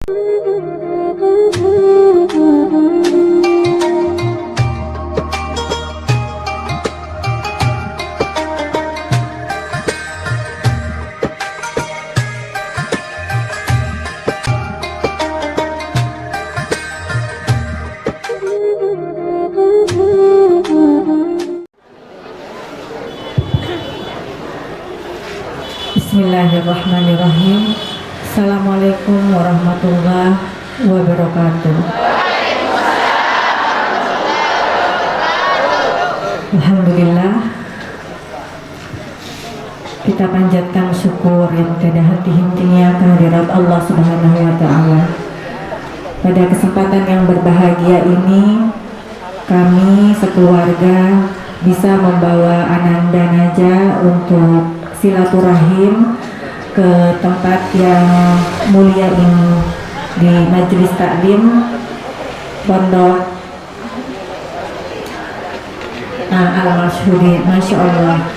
Bismillahirrahmanirrahim. Assalamualaikum warahmatullahi wabarakatuh. Alhamdulillah, kita panjatkan syukur yang tiada henti-hentinya kehadirat Allah Subhanahu wa Ta'ala. Pada kesempatan yang berbahagia ini, kami sekeluarga bisa membawa Ananda Naja untuk silaturahim ke tempat yang mulia ini, di Majelis Taklim Pondok Al-Masyhuri. Masya Allah,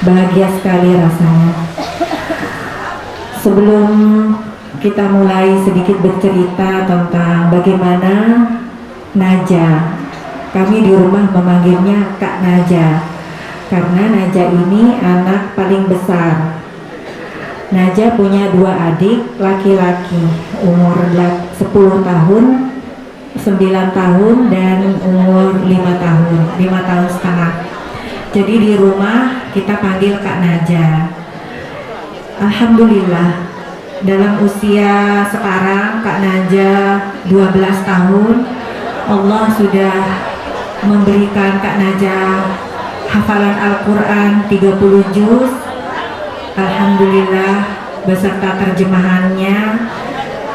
bahagia sekali rasanya. Sebelum kita mulai sedikit bercerita tentang bagaimana Naja, kami di rumah memanggilnya Kak Naja karena Naja ini anak paling besar. Naja punya dua adik laki-laki, umur 10 tahun, 9 tahun, dan umur 5 tahun, 5 tahun setengah. Jadi di rumah kita panggil Kak Naja. Alhamdulillah, dalam usia sekarang Kak Naja 12 tahun, Allah sudah memberikan Kak Naja hafalan Al-Quran 30 juz, alhamdulillah, beserta terjemahannya.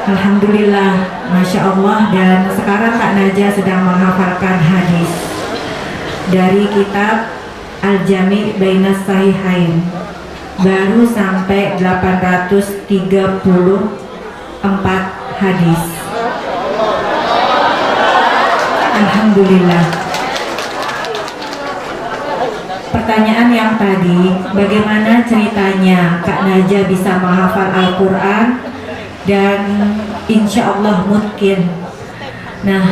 Alhamdulillah, Masya Allah. Dan sekarang Kak Naja sedang menghafalkan hadis dari kitab Al-Jami' Bainas Sahihain, baru sampai 834 hadis. Alhamdulillah. Pertanyaan yang tadi, bagaimana ceritanya Kak Naja bisa menghafal Al-Quran dan insya Allah mungkin. Nah,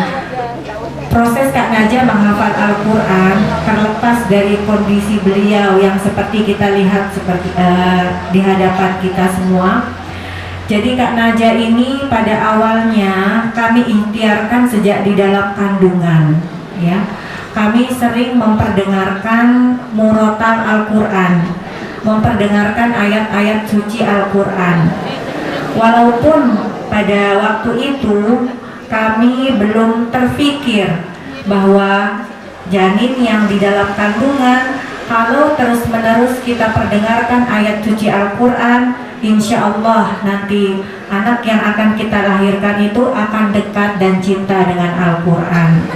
proses Kak Naja menghafal Al-Quran terlepas dari kondisi beliau yang seperti kita lihat seperti di hadapan kita semua. Jadi Kak Naja ini pada awalnya kami ikhtiarkan sejak di dalam kandungan, ya. Kami sering memperdengarkan murotal Al-Quran, memperdengarkan ayat-ayat suci Al-Quran. Walaupun pada waktu itu kami belum terfikir bahwa janin yang di dalam kandungan, kalau terus-menerus kita perdengarkan ayat suci Al-Quran, insya Allah nanti anak yang akan kita lahirkan itu akan dekat dan cinta dengan Al-Quran.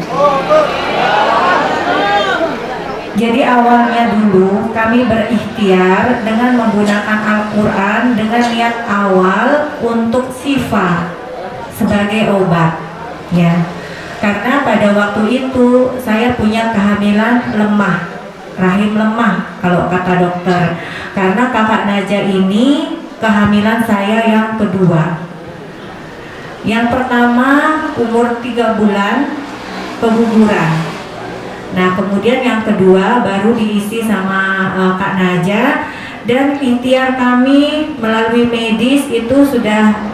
Jadi awalnya dulu kami berikhtiar dengan menggunakan Al-Quran dengan niat awal untuk syifa sebagai obat, ya. Karena pada waktu itu saya punya kehamilan lemah, rahim lemah kalau kata dokter. Karena kakak Naja ini kehamilan saya yang kedua. Yang pertama umur 3 bulan keguguran. Nah, kemudian yang kedua baru diisi sama Kak Naja, dan ikhtiar kami melalui medis itu sudah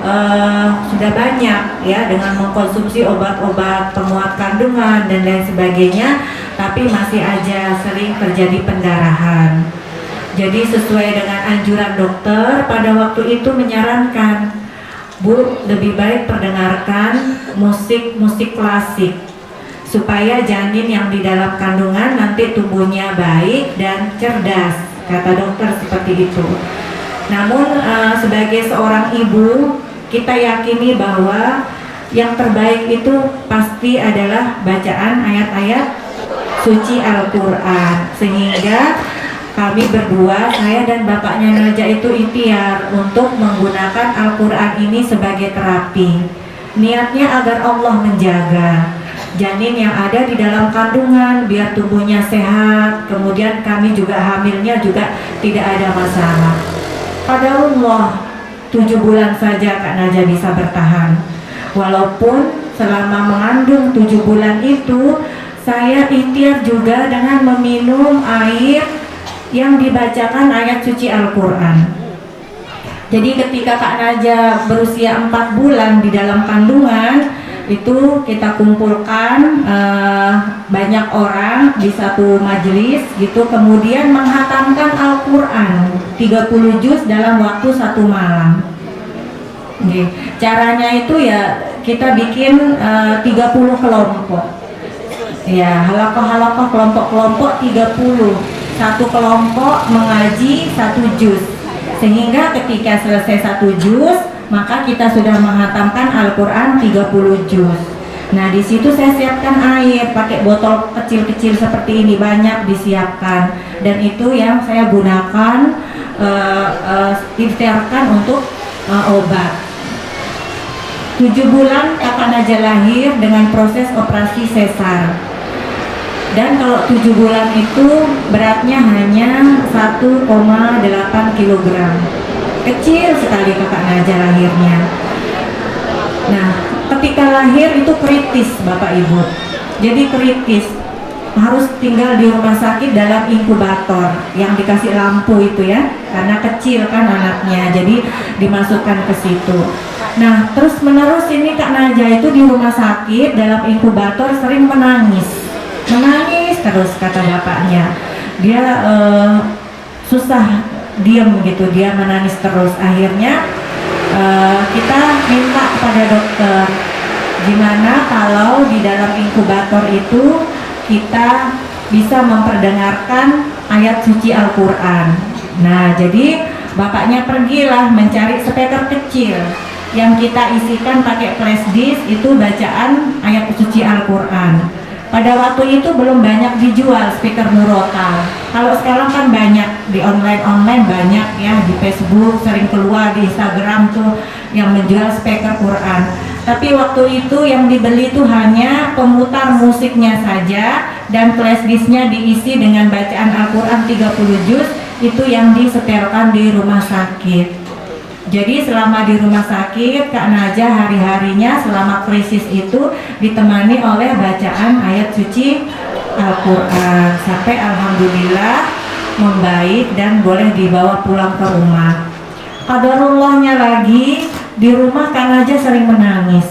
banyak, ya, dengan mengkonsumsi obat-obat penguat kandungan dan lain sebagainya, tapi masih aja sering terjadi pendarahan. Jadi sesuai dengan anjuran dokter pada waktu itu menyarankan, Bu, lebih baik perdengarkan musik klasik supaya janin yang di dalam kandungan nanti tumbuhnya baik dan cerdas, kata dokter seperti itu. Namun sebagai seorang ibu, kita yakini bahwa yang terbaik itu pasti adalah bacaan ayat-ayat suci Al-Quran. Sehingga kami berdua, saya dan bapaknya Naja itu ikhtiar untuk menggunakan Al-Quran ini sebagai terapi. Niatnya agar Allah menjaga janin yang ada di dalam kandungan biar tubuhnya sehat, kemudian kami juga hamilnya juga tidak ada masalah. Pada Allah 7 bulan saja Kak Naja bisa bertahan. Walaupun selama mengandung 7 bulan itu saya ikhtiar juga dengan meminum air yang dibacakan ayat suci Al-Quran. Jadi ketika Kak Naja berusia 4 bulan di dalam kandungan, itu kita kumpulkan banyak orang di satu majelis gitu, kemudian menghatamkan Al-Quran 30 juz dalam waktu 1 malam. Oke. Caranya itu ya kita bikin 30 kelompok ya, halakoh kelompok-kelompok 30, satu kelompok mengaji 1 juz, sehingga ketika selesai 1 juz maka kita sudah menghatamkan Al-Quran 30 juz. Nah, di situ saya siapkan air pakai botol kecil-kecil seperti ini, banyak disiapkan, dan itu yang saya gunakan ikhtiarkan untuk obat. 7 bulan Kakak Naja lahir dengan proses operasi sesar. Dan kalau 7 bulan itu beratnya hanya 1,8 kg. Kecil sekali Kakak Naja lahirnya. Nah, ketika lahir itu kritis Bapak Ibu. Jadi kritis, harus tinggal di rumah sakit dalam inkubator yang dikasih lampu itu ya, karena kecil kan anaknya, jadi dimasukkan ke situ. Nah, terus menerus ini Kak Naja itu di rumah sakit dalam inkubator sering menangis terus kata bapaknya. Dia susah diem gitu, dia menangis terus. Akhirnya kita minta kepada dokter, gimana kalau di dalam inkubator itu kita bisa memperdengarkan ayat suci Al-Quran. Nah, jadi bapaknya pergilah mencari speaker kecil yang kita isikan pakai flash disk, itu bacaan ayat suci Al-Quran. Pada waktu itu belum banyak dijual speaker murotal. Kalau sekarang kan banyak di online banyak ya, di Facebook sering keluar, di Instagram tuh yang menjual speaker Quran. Tapi waktu itu yang dibeli itu hanya pemutar musiknya saja, dan flash disknya diisi dengan bacaan Al-Quran 30 juz, itu yang disetelkan di rumah sakit. Jadi selama di rumah sakit, Kak Naja hari-harinya selama krisis itu ditemani oleh bacaan ayat suci Al-Quran, sampai alhamdulillah membaik dan boleh dibawa pulang ke rumah. Qadarullahnya lagi, di rumah Kak Naja sering menangis,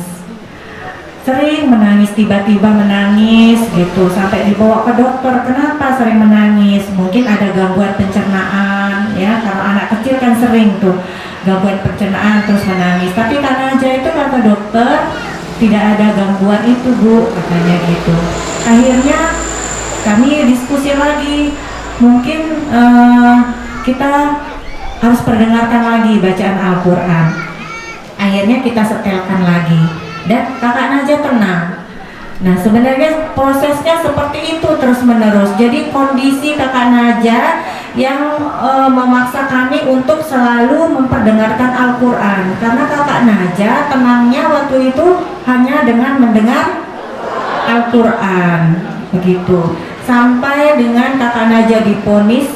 tiba-tiba menangis gitu, sampai dibawa ke dokter. Kenapa sering menangis? Mungkin ada gangguan pencernaan ya, kalau anak kecil kan sering tuh gangguan pencernaan terus menangis. Tapi Kak Naja itu kata dokter tidak ada gangguan itu Bu, katanya gitu. Akhirnya kami diskusi lagi, mungkin kita harus perdengarkan lagi bacaan Al-Quran. Akhirnya kita setelkan lagi dan Kakak Naja tenang. Nah, sebenarnya prosesnya seperti itu terus menerus. Jadi kondisi Kakak Naja yang memaksa kami untuk selalu memperdengarkan Al-Quran, karena Kakak Naja tenangnya waktu itu hanya dengan mendengar Al-Quran begitu. Sampai dengan Kakak Naja divonis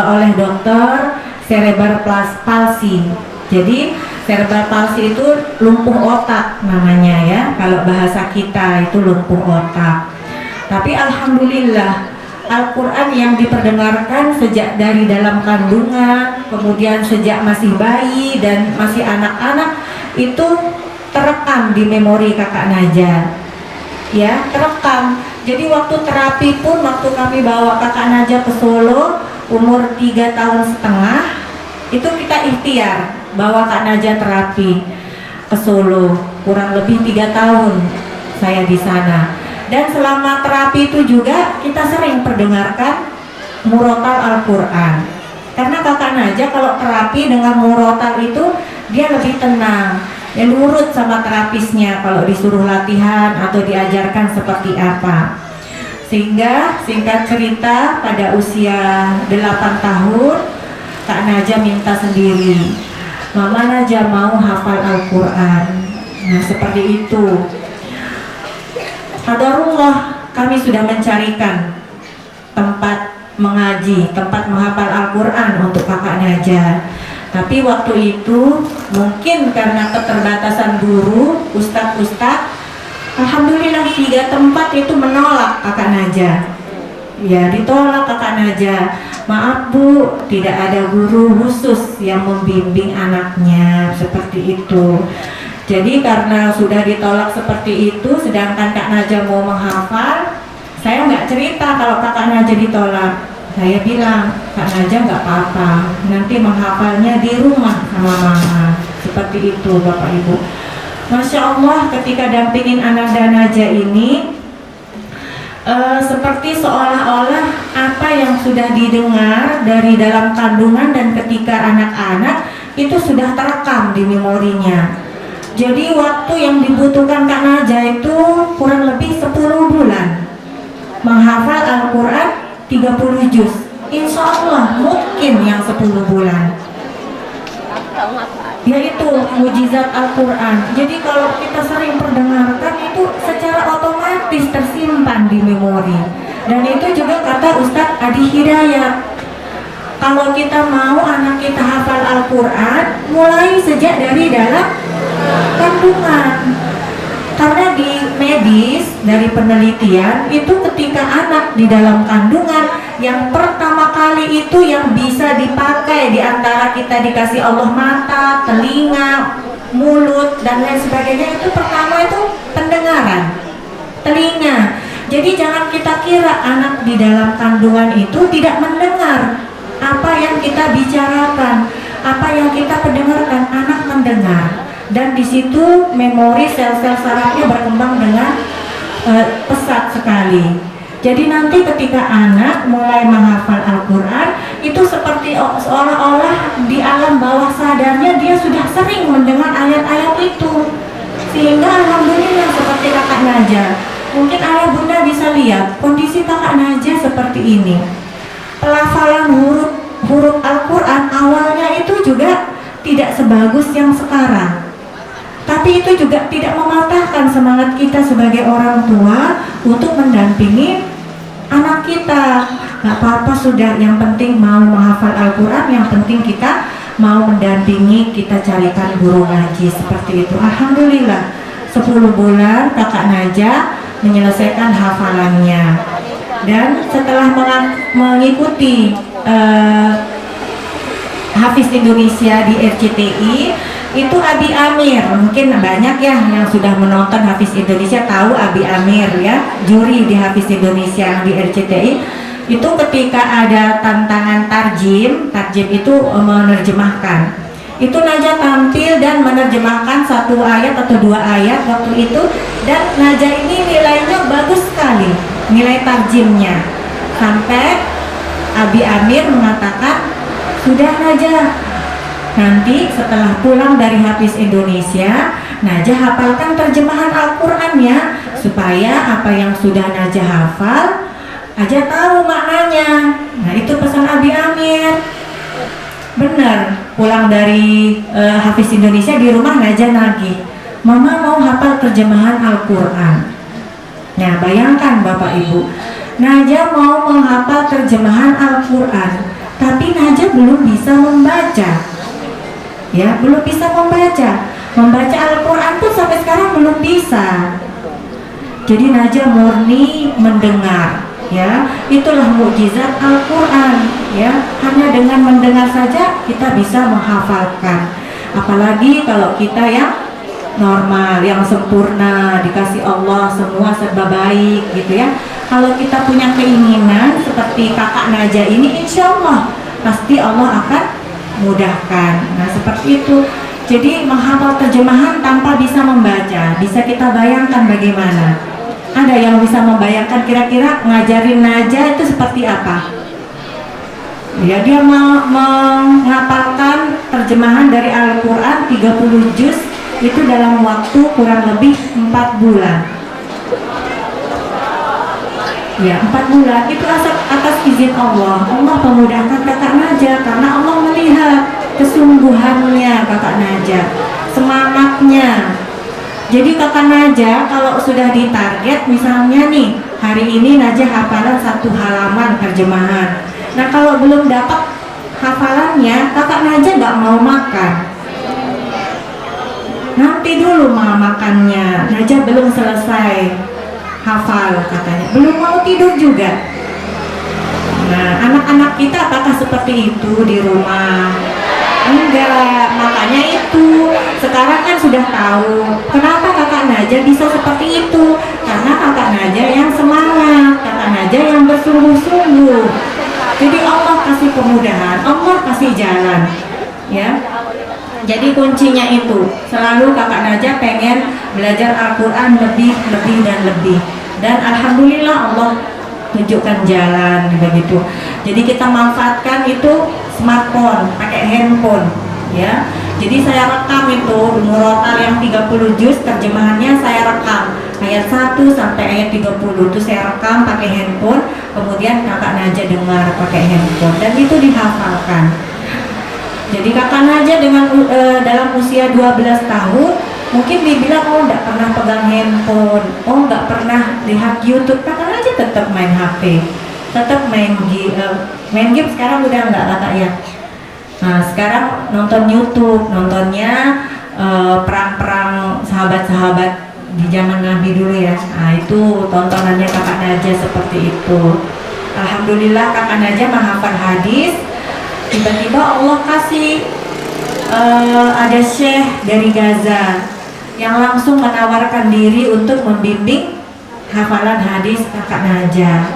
oleh dokter cerebral palsy. Jadi cerebral palsy itu lumpuh otak namanya ya, kalau bahasa kita itu lumpuh otak. Tapi alhamdulillah Al-Quran yang diperdengarkan sejak dari dalam kandungan, kemudian sejak masih bayi dan masih anak-anak, itu terekam di memori Kakak Naja ya, terekam. Jadi waktu terapi pun, waktu kami bawa Kakak Naja ke Solo umur 3,5 tahun, itu kita ikhtiar bawa Kak Naja terapi ke Solo, kurang lebih 3 tahun saya di sana. Dan selama terapi itu juga kita sering perdengarkan murotal Al-Quran, karena Kakak Naja kalau terapi dengan murotal itu dia lebih tenang, ya nurut sama terapisnya kalau disuruh latihan atau diajarkan seperti apa. Sehingga singkat cerita pada usia 8 tahun Kak Naja minta sendiri, Mama Naja mau hafal Al-Quran. Nah seperti itu. Qadarullah, kami sudah mencarikan tempat mengaji, tempat menghafal Al-Quran untuk Kakak Naja. Tapi waktu itu mungkin karena keterbatasan guru, ustadz-ustadz, alhamdulillah 3 tempat itu menolak kakak Naja. Ya, ditolak kakak Naja. Maaf Bu, tidak ada guru khusus yang membimbing anaknya seperti itu. Jadi karena sudah ditolak seperti itu, sedangkan Kak Naja mau menghafal, saya nggak cerita kalau kakak Naja ditolak. Saya bilang, Kak Naja nggak apa-apa, nanti menghafalnya di rumah sama mama. Seperti itu Bapak Ibu. Masya Allah, ketika dampingin Ananda Naja ini, seperti seolah-olah apa yang sudah didengar dari dalam kandungan dan ketika anak-anak itu sudah terekam di memorinya. Jadi waktu yang dibutuhkan Kak Naja itu kurang lebih 10 bulan menghafal Al-Quran 30 juz. Insya Allah mungkin yang 10 bulan, yaitu mujizat Al-Quran. Jadi kalau kita sering perdengarkan itu secara otomatis tersimpan di memori. Dan itu juga kata Ustadz Adi Hidayat, kalau kita mau anak kita hafal Al-Quran, mulai sejak dari dalam kandungan. Karena di medis, dari penelitian, itu ketika anak di dalam kandungan, yang pertama kali itu yang bisa dipakai di antara kita dikasih Allah mata, telinga, mulut, dan lain sebagainya, itu pertama itu pendengaran, telinga. Jadi jangan kita kira anak di dalam kandungan itu tidak mendengar apa yang kita bicarakan, apa yang kita pendengarkan. Anak mendengar. Dan di situ memori sel-sel sarafnya berkembang dengan pesat sekali. Jadi nanti ketika anak mulai menghafal Al-Quran, itu seperti seolah-olah di alam bawah sadarnya dia sudah sering mendengar ayat-ayat itu. Sehingga alhamdulillah seperti kakak Naja, mungkin ayah bunda bisa lihat kondisi kakak Naja seperti ini. Pelafalan huruf Al-Quran awalnya itu juga tidak sebagus yang sekarang. Tapi itu juga tidak mematahkan semangat kita sebagai orang tua untuk mendampingi anak kita. Gak apa-apa sudah, yang penting mau menghafal Al-Quran, yang penting kita mau mendampingi, kita carikan guru ngaji seperti itu. Alhamdulillah 10 bulan kakak Naja menyelesaikan hafalannya. Dan setelah mengikuti Hafiz Indonesia di RCTI, itu Abi Amir, mungkin banyak ya yang sudah menonton Hafiz Indonesia tahu Abi Amir ya, juri di Hafiz Indonesia di RCTI. Itu ketika ada tantangan tarjim itu menerjemahkan. Itu Naja tampil dan menerjemahkan 1 ayat atau 2 ayat waktu itu, dan Naja ini nilainya bagus sekali, nilai tarjimnya. Sampai Abi Amir mengatakan, sudah Naja, nanti setelah pulang dari Hafiz Indonesia, Naja hafalkan terjemahan Al-Quran ya, supaya apa yang sudah Naja hafal, Aja tahu maknanya. Nah itu pesan Abi Amir. Benar, pulang dari Hafiz Indonesia, di rumah Naja nagih, Mama mau hafal terjemahan Al-Quran. Nah bayangkan Bapak Ibu, Naja mau menghafal terjemahan Al-Quran, tapi Naja belum bisa membaca. Ya, belum bisa membaca Al-Quran pun sampai sekarang belum bisa. Jadi Naja murni mendengar, ya. Itulah mukjizat Al-Quran, ya. Hanya dengan mendengar saja kita bisa menghafalkan. Apalagi kalau kita yang normal, yang sempurna, dikasih Allah semua serba baik gitu ya. Kalau kita punya keinginan seperti kakak Naja ini, insya Allah pasti Allah akan mudahkan. Nah seperti itu. Jadi menghafal terjemahan tanpa bisa membaca, bisa kita bayangkan bagaimana? Ada yang bisa membayangkan kira-kira ngajarin Naja itu seperti apa? Ya, dia menghafalkan terjemahan dari Al-Quran 30 juz itu dalam waktu kurang lebih 4 bulan. Ya, 4 bulan itu atas izin Allah. Allah memudahkan kakak Naja karena Allah melihat kesungguhannya kakak Naja, semangatnya. Jadi kakak Naja kalau sudah ditarget, misalnya nih hari ini Naja hafalan 1 halaman terjemahan. Nah kalau belum dapat hafalannya, kakak Naja nggak mau makan. Nanti dulu mau makannya, Naja belum selesai hafal katanya, belum mau tidur juga. Nah, anak-anak kita apakah seperti itu di rumah? Enggak, makanya itu sekarang kan sudah tahu kenapa kakak Naja bisa seperti itu, karena kakak Naja yang semangat, kakak Naja yang bersungguh-sungguh. Jadi Allah kasih kemudahan, Allah kasih jalan, ya. Jadi kuncinya itu selalu kakak Naja pengen belajar Al-Quran lebih dan lebih, dan alhamdulillah Allah tunjukkan jalan begitu. Jadi kita manfaatkan itu smartphone, pakai handphone, ya. Jadi saya rekam itu Murotal yang 30 juz, terjemahannya saya rekam ayat 1 sampai ayat 30 itu saya rekam pakai handphone, kemudian kakak Naja dengar pakai handphone dan itu dihafalkan. Jadi kakak Naja dengan dalam usia 12 tahun mungkin dibilang oh nggak pernah pegang handphone, oh nggak pernah lihat YouTube, kakak Naja tetap main HP, tetap main game. Sekarang udah nggak kakak ya. Nah sekarang nonton YouTube, nontonnya perang-perang sahabat-sahabat di zaman Nabi dulu ya. Nah itu tontonannya kakak Naja seperti itu. Alhamdulillah kakak Naja menghafal hadis. Tiba-tiba Allah kasih ada syekh dari Gaza yang langsung menawarkan diri untuk membimbing hafalan hadis kakak Naja.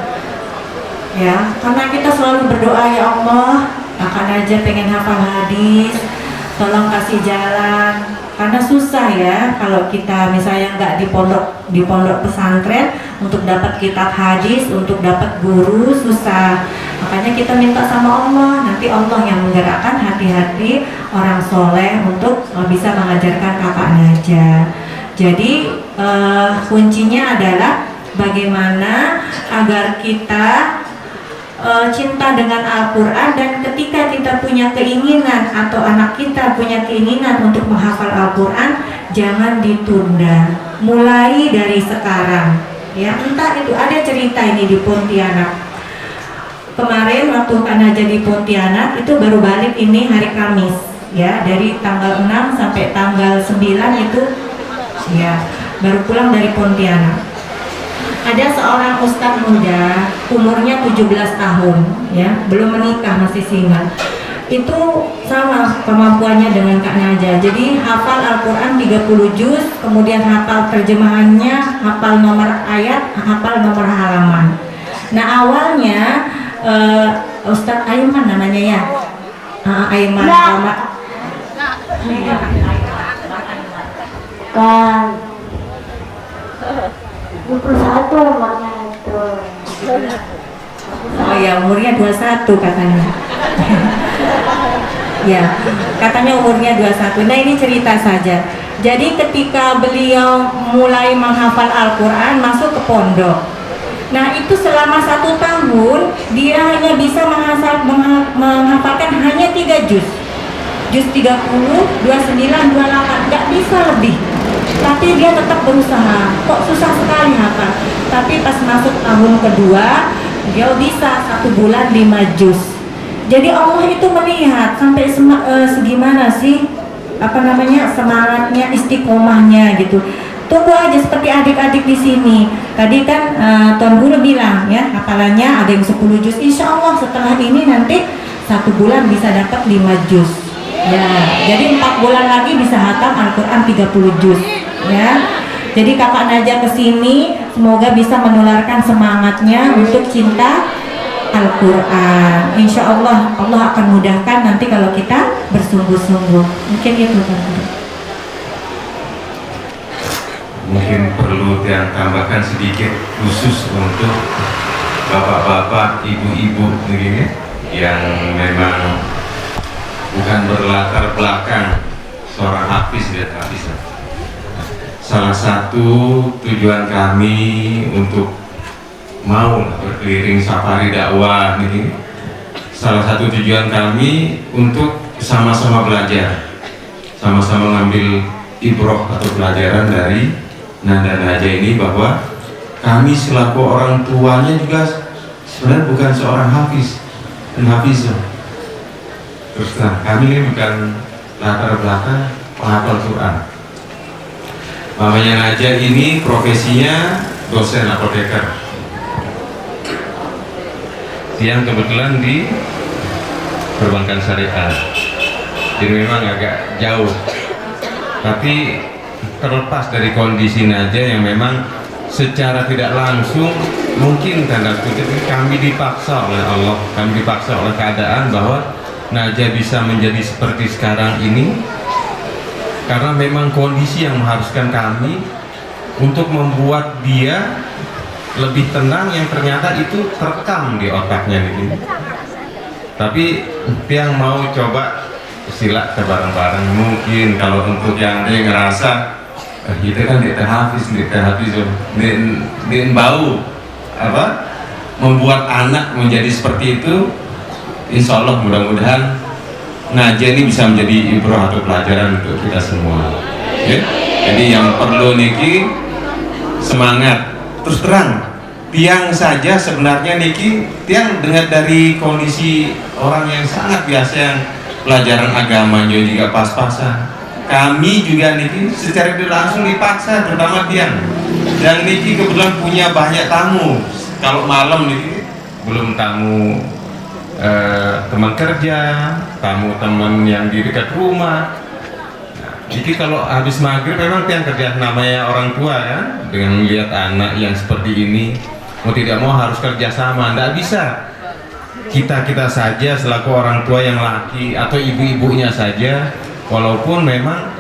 Ya, karena kita selalu berdoa, ya Allah, kakak Naja pengen hafal hadis, tolong kasih jalan. Karena susah ya kalau kita misalnya nggak di pondok pesantren untuk dapat kitab hadis, untuk dapat guru susah. Makanya kita minta sama Allah, nanti Allah yang menggerakkan hati-hati orang soleh untuk bisa mengajarkan kakak Naja. Jadi kuncinya adalah bagaimana agar kita cinta dengan Al-Quran, dan ketika kita punya keinginan atau anak kita punya keinginan untuk menghafal Al-Quran, jangan ditunda, mulai dari sekarang ya. Entah itu ada cerita ini di Pontianak kemarin waktu Kak Naja di Pontianak itu baru balik ini hari Kamis ya, dari tanggal 6 sampai tanggal 9 itu ya baru pulang dari Pontianak. Ada seorang ustadz muda, umurnya 17 tahun, ya, belum menikah, masih single. Itu sama kemampuannya dengan Kak Naja. Jadi hafal Al-Quran 30 juz, kemudian hafal terjemahannya, hafal nomor ayat, hafal nomor halaman. Nah awalnya Ustadz Aiman namanya ya, Aiman kan 21 umurnya itu. Oh ya, umurnya 21 katanya. Ya, katanya umurnya 21. Nah ini cerita saja. Jadi ketika beliau mulai menghafal Al-Quran, masuk ke pondok. Nah itu selama 1 tahun dia hanya bisa menghafalkan hanya 3 juz. Juz 30, 29, 28, nggak bisa lebih. Tapi dia tetap berusaha. Kok susah sekali hafal. Tapi pas masuk tahun kedua, dia bisa 1 bulan 5 juz. Jadi Allah itu melihat sampai segimana sih semangatnya, istiqomahnya gitu. Tunggu aja seperti adik-adik di sini. Tadi kan Tuan Guru bilang ya, hafalannya ada yang 10 juz. Insya Allah setelah ini nanti 1 bulan bisa dapat 5 juz. Ya, jadi 4 bulan lagi bisa hatam Al-Quran 30 juz. Ya, jadi kakak Naja kesini semoga bisa menularkan semangatnya untuk cinta Al-Quran. Insya Allah Allah akan mudahkan nanti kalau kita bersungguh-sungguh. Mungkin itu teman-teman. Mungkin perlu yang tambahkan sedikit khusus untuk bapak-bapak, ibu-ibu begini yang memang bukan berlatar belakang seorang hafiz dan hafizah. Salah satu tujuan kami untuk mau berkeliling safari dakwah ini, salah satu tujuan kami untuk sama-sama belajar, sama-sama ngambil ibroh atau pelajaran dari Nanda Naja ini, bahwa kami selaku orang tuanya juga sebenarnya bukan seorang hafiz dan hafizah. terus terang kami ini bukan latar belakang penghafal Quran. Mamanya Najah ini profesinya dosen apoteker yang kebetulan di perbankan syariah, jadi memang agak jauh. Tapi terlepas dari kondisi Najah yang memang secara tidak langsung mungkin tanda kutip kami dipaksa oleh Allah, kami dipaksa oleh keadaan bahwa Najah bisa menjadi seperti sekarang ini karena memang kondisi yang mengharuskan kami untuk membuat dia lebih tenang, yang ternyata itu terekam di otaknya ini. Tapi yang mau coba sila bareng-bareng, mungkin kalau untuk yang dia ngerasa kita kan tidak habis bau apa membuat anak menjadi seperti itu, insya Allah mudah-mudahan Najah ini bisa menjadi ibrah atau pelajaran untuk kita semua ya? Jadi yang perlu niki semangat. Terus terang tiang saja sebenarnya niki tiang dengar dari kondisi orang yang sangat biasa yang pelajaran agamanya juga pas-pasan. Kami juga niki secara tidak langsung dipaksa, terutama tiang. Dan niki kebetulan punya banyak tamu. Kalau malam niki belum tamu teman kerja, tamu teman yang di dekat rumah. Jadi kalau habis maghrib memang tiang kerja, namanya orang tua kan, dengan melihat anak yang seperti ini, mau tidak mau harus kerja sama, tidak bisa kita saja selaku orang tua yang laki atau ibu-ibunya saja, walaupun memang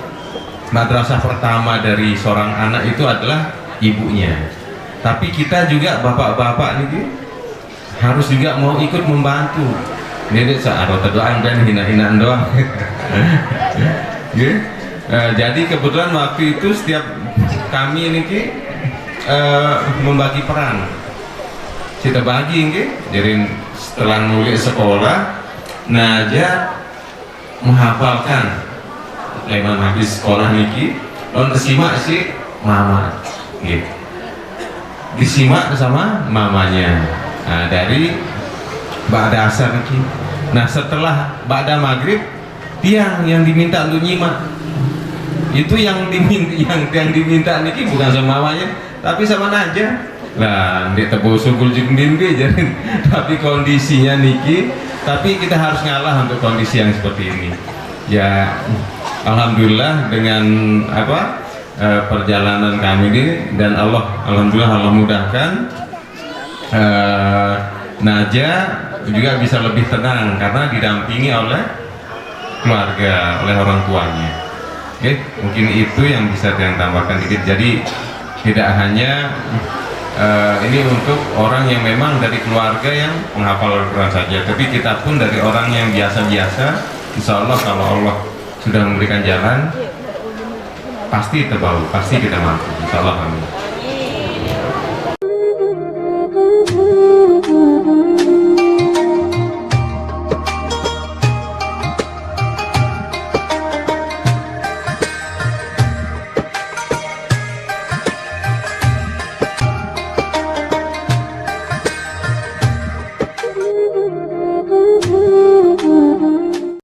madrasah pertama dari seorang anak itu adalah ibunya, tapi kita juga bapak-bapak nih harus juga mau ikut membantu. Ini saat doaan dan hina-hinaan doang. Jadi kebetulan waktu itu setiap kami ini membagi peran, kita bagi jadi setelah nulis sekolah Najah menghafalkan leman habis sekolah niki lalu disimak si mama gitu, disimak sama mamanya. Nah, dari ba'da asar niki. Nah, setelah ba'da maghrib tiang yang diminta untuk nyimak itu yang diminta niki bukan sama mamanya tapi sama Najah. Nah, di tebu sugul jengdin jadi, tapi kondisinya niki, tapi kita harus ngalah untuk kondisi yang seperti ini. Ya, alhamdulillah dengan perjalanan kami ini dan alhamdulillah Allah mudahkan Najah juga bisa lebih tenang karena didampingi oleh keluarga, oleh orang tuanya. Oke, mungkin itu yang bisa saya tambahkan dikit. Jadi tidak hanya ini untuk orang yang memang dari keluarga yang menghafal Al-Quran saja, tapi kita pun dari orang yang biasa-biasa, insya Allah kalau Allah sudah memberikan jalan pasti terbau, pasti kita mampu, insya Allah. Amin.